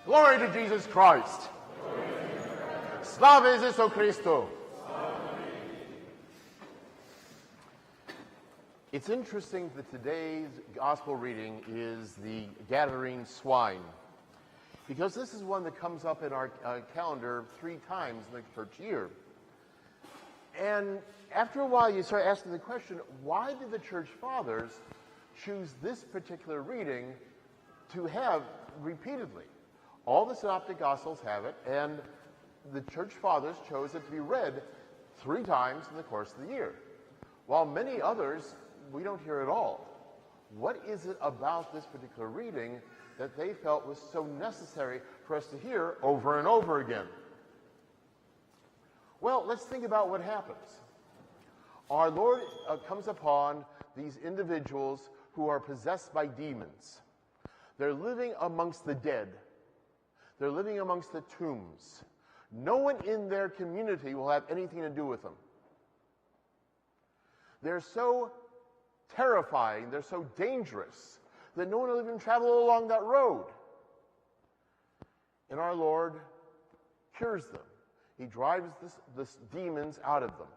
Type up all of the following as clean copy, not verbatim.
Glory to Jesus Christ. Slava Jesu Christu. It's interesting that today's gospel reading is the gathering swine, because this is one that comes up in our calendar 3 times in the church year. And after a while, you start asking the question, why did the church fathers choose this particular reading to have repeatedly? All the synoptic gospels have it, and the church fathers chose it to be read 3 times in the course of the year, while many others we don't hear at all. What is it about this particular reading that they felt was so necessary for us to hear over and over again? Well, let's think about what happens. Our Lord comes upon these individuals who are possessed by demons. They're living amongst the dead. They're living amongst the tombs. No one in their community will have anything to do with them. They're so terrifying, they're so dangerous, that no one will even travel along that road. And our Lord cures them. He drives this demons out of them.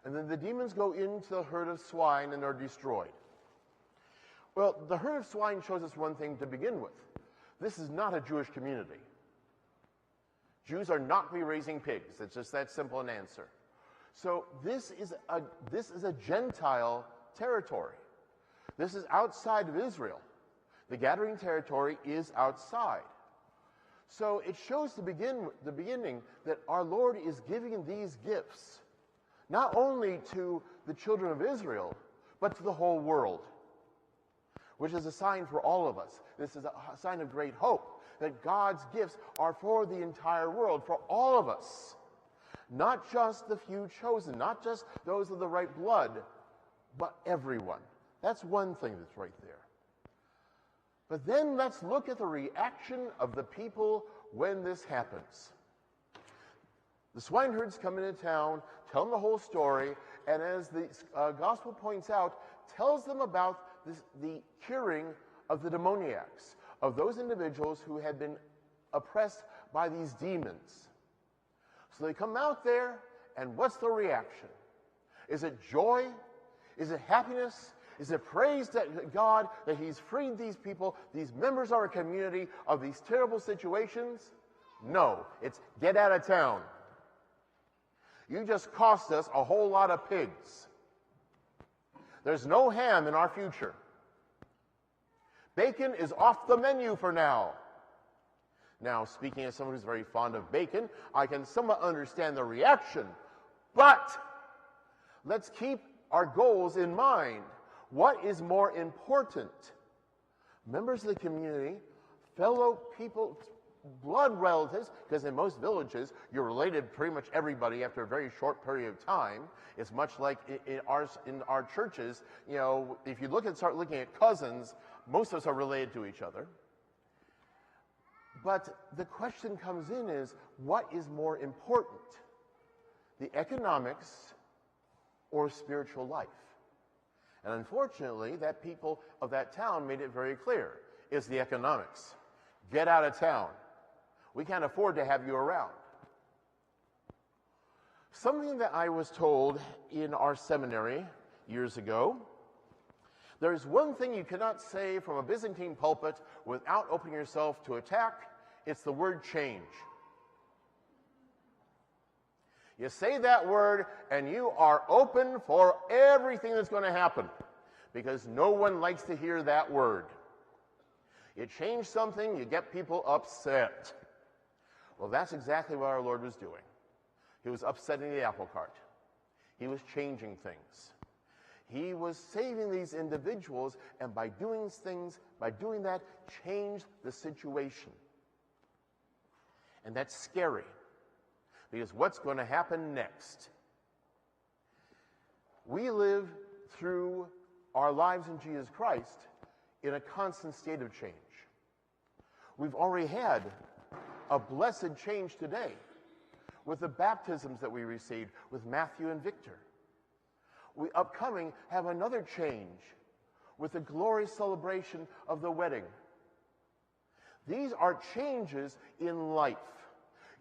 And then the demons go into the herd of swine and are destroyed. Well, the herd of swine shows us one thing to begin with. This is not a Jewish community. Jews are not be raising pigs. It's just that simple an answer. So this is a Gentile territory. This is outside of Israel. The gathering territory is outside. So it shows the beginning that our Lord is giving these gifts not only to the children of Israel, but to the whole world, which is a sign for all of us. This is a sign of great hope, that God's gifts are for the entire world, for all of us. Not just the few chosen, not just those of the right blood, but everyone. That's one thing that's right there. But then let's look at the reaction of the people when this happens. The swineherds come into town, tell them the whole story, and as the gospel points out, tells them about the curing of the demoniacs, of those individuals who had been oppressed by these demons. So they come out there, and what's the reaction? Is it joy? Is it happiness? Is it praise to God that He's freed these people, these members of our community, of these terrible situations? No, it's get out of town. You just cost us a whole lot of pigs. There's no ham in our future. Bacon is off the menu for now. Now, speaking as someone who's very fond of bacon, I can somewhat understand the reaction. But let's keep our goals in mind. What is more important? Members of the community, fellow people, blood relatives, because in most villages, you're related to pretty much everybody after a very short period of time. It's much like in our churches, you know, if you start looking at cousins, most of us are related to each other. But the question comes in is, what is more important? The economics or spiritual life? And unfortunately, that people of that town made it very clear. It's the economics. Get out of town. We can't afford to have you around. Something that I was told in our seminary years ago, there's one thing you cannot say from a Byzantine pulpit without opening yourself to attack. It's the word change. You say that word and you are open for everything that's going to happen, because no one likes to hear that word. You change something, you get people upset. Well, that's exactly what our Lord was doing. He was upsetting the apple cart. He was changing things. He was saving these individuals, and by doing that, changed the situation. And that's scary, because what's going to happen next? We live through our lives in Jesus Christ in a constant state of change. We've already had a blessed change today with the baptisms that we received with Matthew and Victor. We upcoming have another change with the glorious celebration of the wedding. These are changes in life.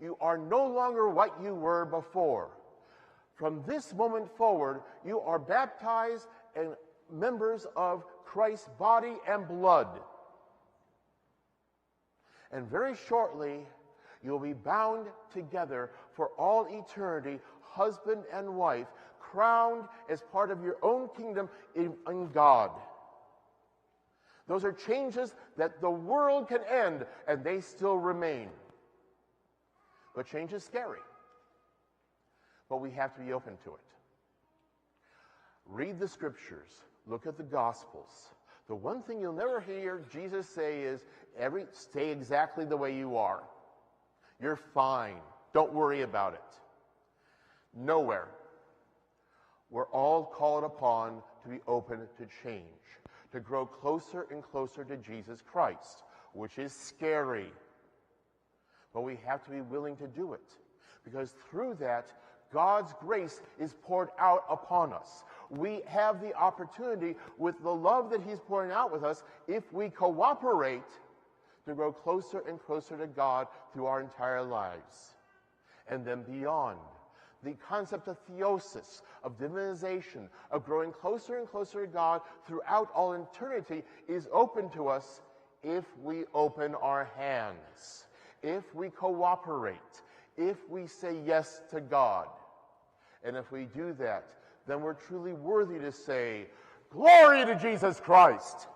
You are no longer what you were before. From this moment forward, you are baptized and members of Christ's body and blood. And very shortly, you'll be bound together for all eternity, husband and wife, crowned as part of your own kingdom in God. Those are changes that the world can end, and they still remain. But change is scary. But we have to be open to it. Read the scriptures. Look at the Gospels. The one thing you'll never hear Jesus say is, stay exactly the way you are. You're fine. Don't worry about it. Nowhere. We're all called upon to be open to change, to grow closer and closer to Jesus Christ, which is scary. But we have to be willing to do it, because through that, God's grace is poured out upon us. We have the opportunity, with the love that he's pouring out with us, if we cooperate, to grow closer and closer to God through our entire lives. And then beyond, the concept of theosis, of divinization, of growing closer and closer to God throughout all eternity is open to us if we open our hands, if we cooperate, if we say yes to God. And if we do that, then we're truly worthy to say, "Glory to Jesus Christ!"